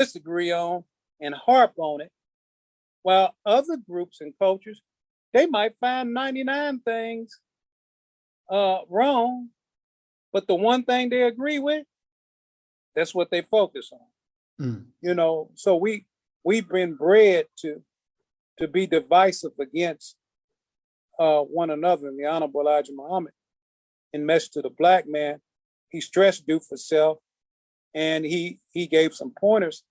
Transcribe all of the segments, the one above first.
disagree on and harp on it, while other groups and cultures, they might find 99 things wrong, but the one thing they agree with, that's what they focus on. So we've been bred to be divisive against one another. And the Honorable Elijah Muhammad, in Message to the Black Man, he stressed do for self, and he gave some pointers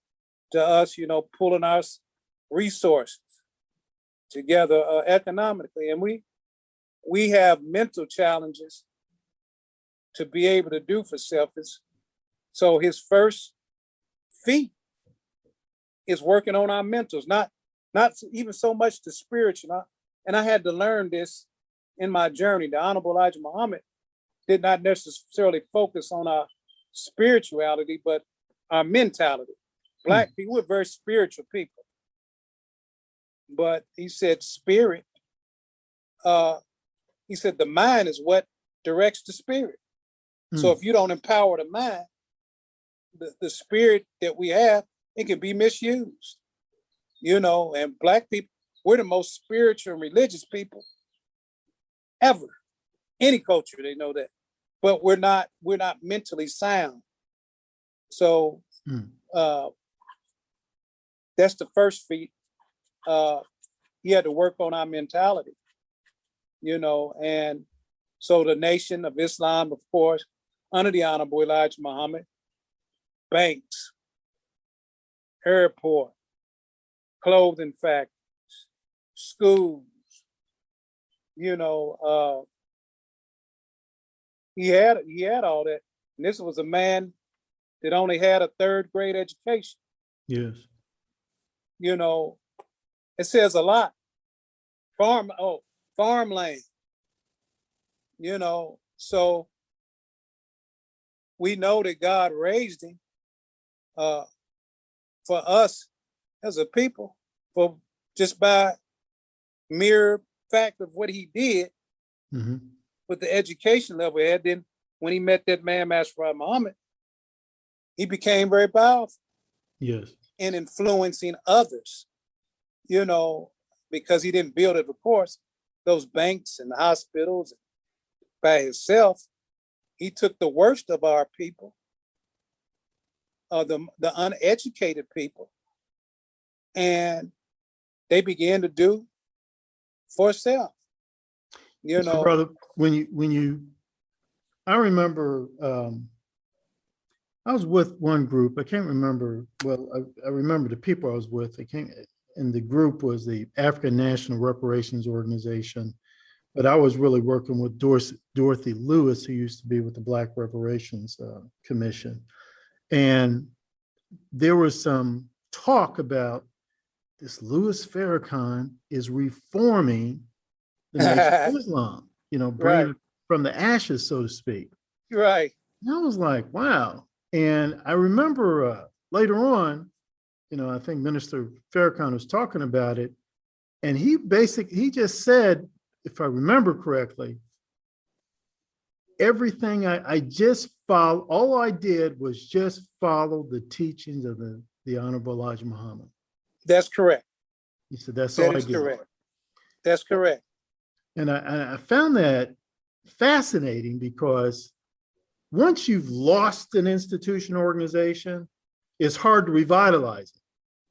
to us, pulling our resources together economically. And we have mental challenges to be able to do for self. So his first feat is working on our mentals, not even so much the spiritual. And I had to learn this in my journey. The Honorable Elijah Muhammad did not necessarily focus on our spirituality, but our mentality. Black people, we're very spiritual people. But he said spirit, he said the mind is what directs the spirit. So if you don't empower the mind, the spirit that we have, it can be misused. And Black people, we're the most spiritual and religious people ever. Any culture, they know that. But we're not mentally sound. So that's the first feat. He had to work on our mentality, and so the Nation of Islam, of course, under the Honorable Elijah Muhammad, banks, airport, clothing factories, schools, he had all that. And this was a man that only had a third grade education. Yes. It says a lot. Farmland. So we know that God raised him for us as a people, for just by mere fact of what he did with the education level he had. Then when he met that man, Master Muhammad, he became very powerful. Yes. In influencing others, because he didn't build it, of course, those banks and hospitals by himself. He took the worst of our people, the uneducated people, and they began to do for self. So, brother, I remember I was with one group. I can't remember. Well, I remember the people I was with. And the group was the African National Reparations Organization. But I was really working with Dorothy Lewis, who used to be with the Black Reparations Commission. And there was some talk about this Louis Farrakhan is reforming the Nation of Islam, bringing it from the ashes, so to speak. Right. And I was like, wow. And I remember later on, I think Minister Farrakhan was talking about it. And he just said, if I remember correctly, everything I just followed, all I did was just follow the teachings of the Honorable Elijah Muhammad. That's correct. He said, that's all I did. Correct. That's correct. And I found that fascinating because once you've lost an institution or organization, it's hard to revitalize it.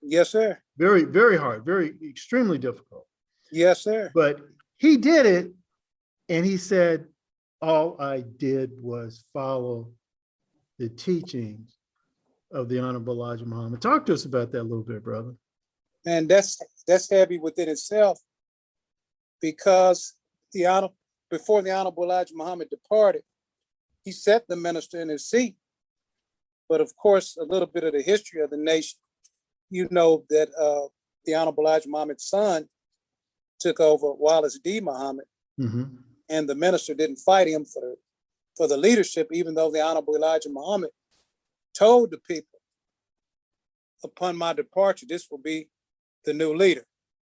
Yes, sir. Very, very hard, extremely difficult. Yes, sir. But he did it, and he said, all I did was follow the teachings of the Honorable Elijah Muhammad. Talk to us about that a little bit, brother. And that's heavy within itself, because before the Honorable Elijah Muhammad departed, he set the minister in his seat. But of course, a little bit of the history of the nation, that the Honorable Elijah Muhammad's son took over, Wallace D. Muhammad, and the minister didn't fight him for the leadership, even though the Honorable Elijah Muhammad told the people, upon my departure, this will be the new leader.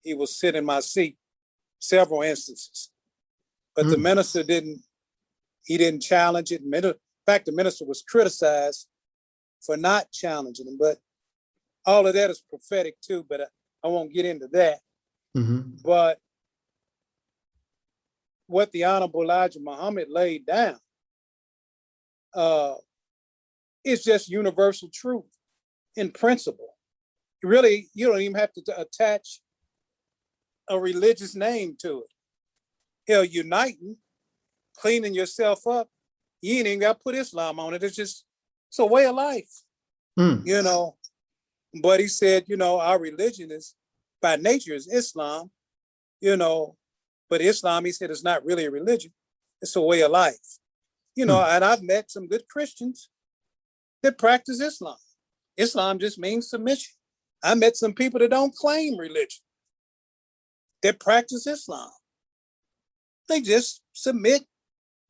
He will sit in my seat, several instances. But the minister didn't challenge it. In fact, the minister was criticized for not challenging him. But all of that is prophetic too, but I won't get into that. Mm-hmm. But what the Honorable Elijah Muhammad laid down is just universal truth in principle. Really, you don't even have to attach a religious name to it. Hell, uniting, cleaning yourself up, you ain't even got to put Islam on it. It's a way of life, you know. But he said, you know, our religion is by nature is Islam, you know, but Islam, he said, is not really a religion. It's a way of life, you know. And I've met some good Christians that practice Islam. Islam just means submission. I met some people that don't claim religion that practice Islam. They just submit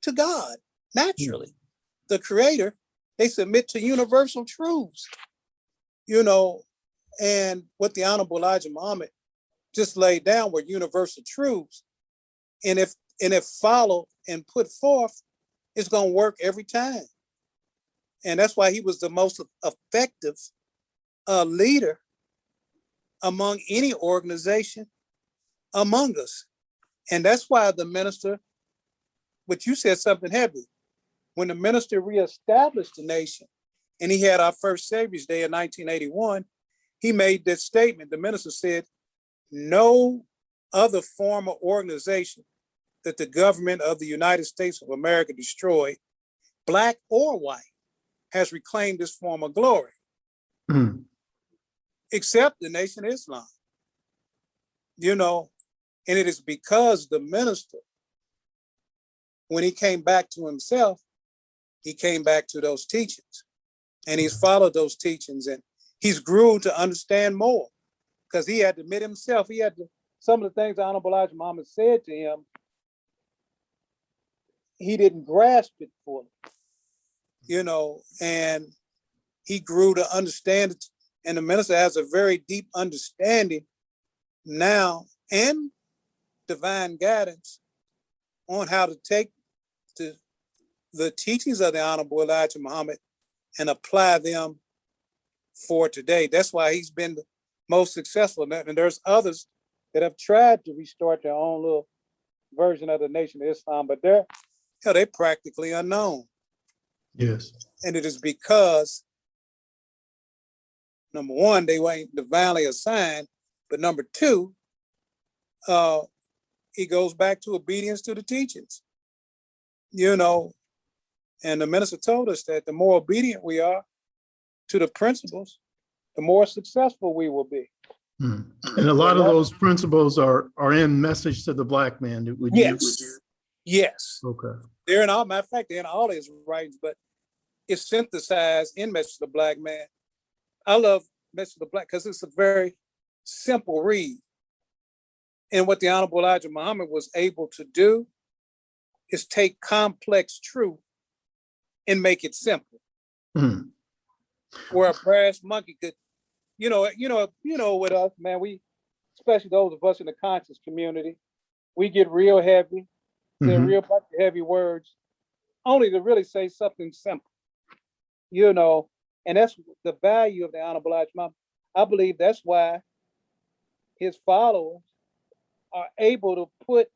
to God naturally, the creator. They submit to universal truths, you know, and what the Honorable Elijah Muhammad just laid down were universal truths. And if followed and put forth, it's going to work every time. And that's why he was the most effective leader among any organization among us. And that's why the minister, but you said something heavy. When the minister reestablished the nation and he had our first Savior's Day in 1981, he made this statement. The minister said, no other form or organization that the government of the United States of America destroyed, black or white, has reclaimed this form of glory, except the Nation of Islam. You know, and it is because the minister, when he came back to himself, he came back to those teachings, and he's followed those teachings, and he's grew to understand more, because he had to admit himself. He had to, some of the things the Honorable Elijah Muhammad said to him, he didn't grasp it fully, you know, and he grew to understand it. And the minister has a very deep understanding now and divine guidance on how to take the teachings of the Honorable Elijah Muhammad and apply them for today. That's why he's been the most successful. And there's others that have tried to restart their own little version of the Nation of Islam, but they're practically unknown. Yes. And it is because, number one, they weren't divinely assigned, but number two, it goes back to obedience to the teachings, you know. And the minister told us that the more obedient we are to the principles, the more successful we will be. And a lot of those principles are in Message to the Black Man. Yes. Okay. They're in all, matter of fact, they're in all his writings, but it's synthesized in Message to the Black Man. I love Message to the Black because it's a very simple read. And what the Honorable Elijah Muhammad was able to do is take complex truth and make it simple. Where a brass monkey could, you know, with us, man, we, especially those of us in the conscious community, we get real heavy, say a real bunch of heavy words, only to really say something simple, you know. And that's the value of the Honorable Elijah Muhammad. I believe that's why his followers are able to put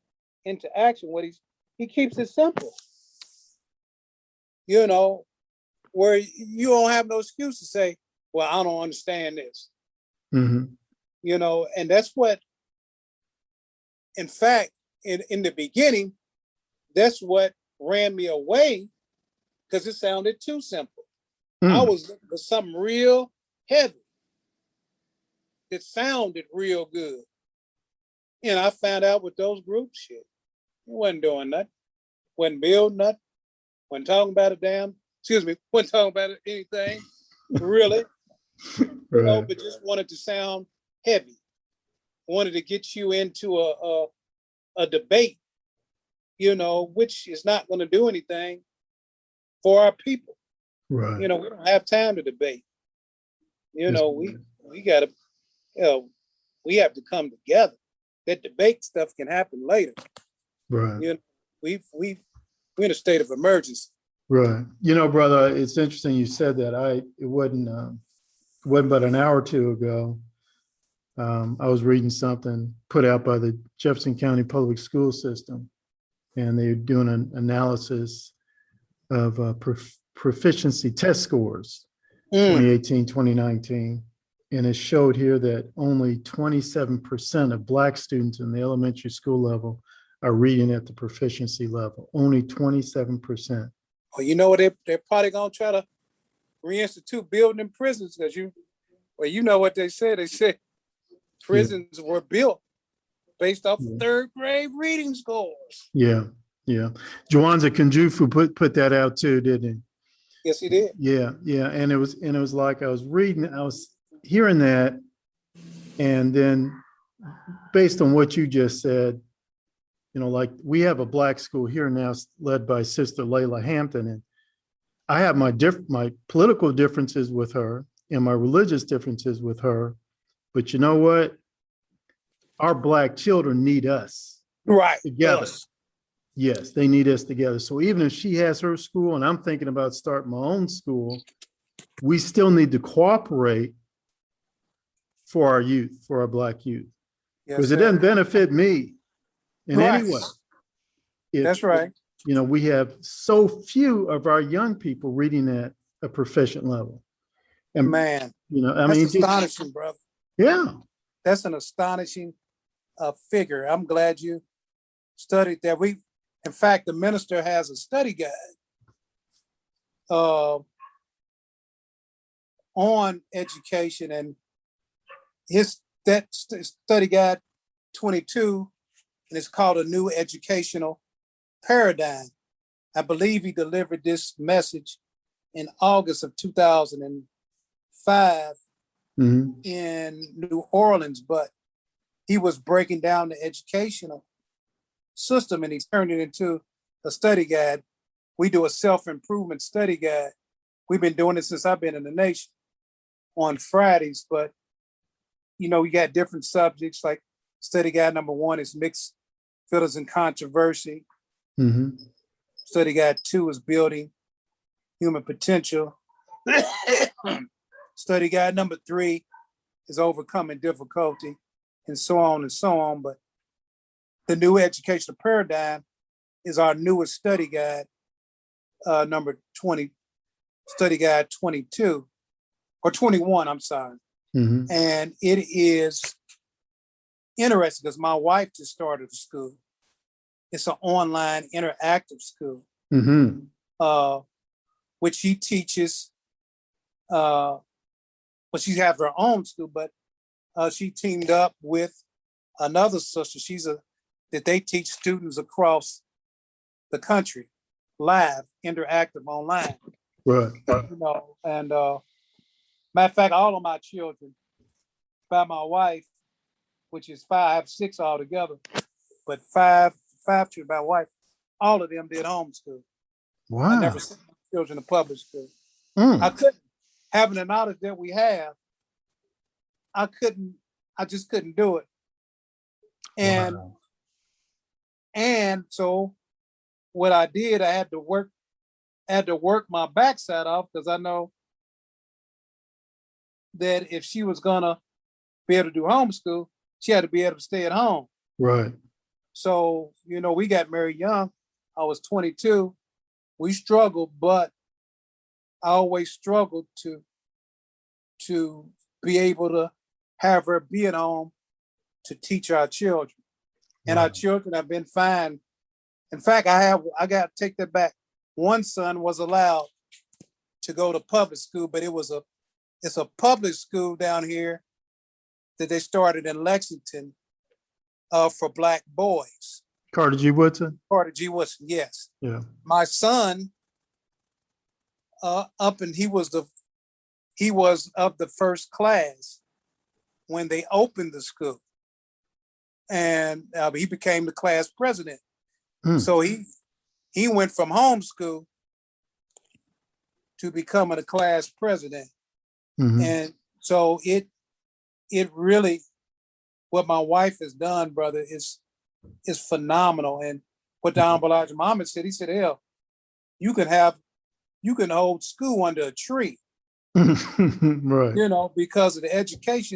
into action what he keeps it simple, you know, where you don't have no excuse to say, well, I don't understand this, you know. And that's what, in fact, in the beginning, that's what ran me away, because it sounded too simple. I was looking for something real heavy that sounded real good. And I found out with those groups, shit, it wasn't doing nothing, wasn't building nothing, wasn't talking about wasn't talking about anything, really. Right. You know, but just wanted to sound heavy, wanted to get you into a debate, you know, which is not going to do anything for our people. Right. You know, we don't have time to debate. You know, we got to, you know, we have to come together. That debate stuff can happen later. Right. You know, we're in a state of emergency. Right. You know, brother, it's interesting you said that. It wasn't wasn't but an hour or two ago, I was reading something put out by the Jefferson County Public School System, and they're doing an analysis of proficiency test scores, 2018, 2019. And it showed here that only 27% of Black students in the elementary school level are reading at the proficiency level. Only 27%. Well, you know what? They're probably going to try to reinstitute building in prisons because you know what they said. They said prisons were built based off of third grade reading scores. Yeah. Juwanza Kunjufu put that out too, didn't he? Yes, he did. Yeah. And it was like I was hearing that, and then based on what you just said, like we have a Black school here now led by Sister Layla Hampton, and I have my political differences with her and my religious differences with her, but you know what? Our Black children need us together. Us. Yes, they need us together. So even if she has her school and I'm thinking about starting my own school, we still need to cooperate for our youth, for our Black youth, because it doesn't benefit me in any way. That's right. We have so few of our young people reading at a proficient level. And man, that's astonishing, brother. Yeah. That's an astonishing figure. I'm glad you studied that. In fact, the minister has a study guide on education, and that study guide 22, and it's called A New Educational Paradigm. I believe he delivered this message in August of 2005 in New Orleans, but he was breaking down the educational system and he turned it into a study guide. We do a self-improvement study guide. We've been doing it since I've been in the nation on Fridays, but we got different subjects. Like study guide number 1 is mixed feelings and controversy. Study guide 2 is building human potential. Study guide number 3 is overcoming difficulty, and so on and so on. But the new educational paradigm is our newest study guide, number 20, study guide 22, or 21, I'm sorry. And it is interesting because my wife just started a school. It's an online interactive school, which she teaches, she has her own school, but she teamed up with another sister. That they teach students across the country, live, interactive, online. Right. And matter of fact, all of my children, by my wife, which is 5, 6 altogether, but five children by wife, all of them did homeschool. Wow. I never sent my children to public school. I couldn't, having the knowledge that we have, I just couldn't do it. And so what I did, I had to work my backside off, because I know that if she was gonna be able to do homeschool, she had to be able to stay at home. Right. So, we got married young. I was 22. We struggled, but I always struggled to be able to have her be at home to teach our children. And our children have been fine. In fact, I got to take that back. One son was allowed to go to public school, but it's a public school down here that they started in Lexington for Black boys. Carter G. Woodson? Carter G. Woodson, yes. Yeah. My son, he was of the first class when they opened the school. And he became the class president. So he went from homeschool to becoming a class president. And so it really, what my wife has done, brother, is phenomenal. And what Damon Muhammad said, he said, hell, you can hold school under a tree, Right. because of the education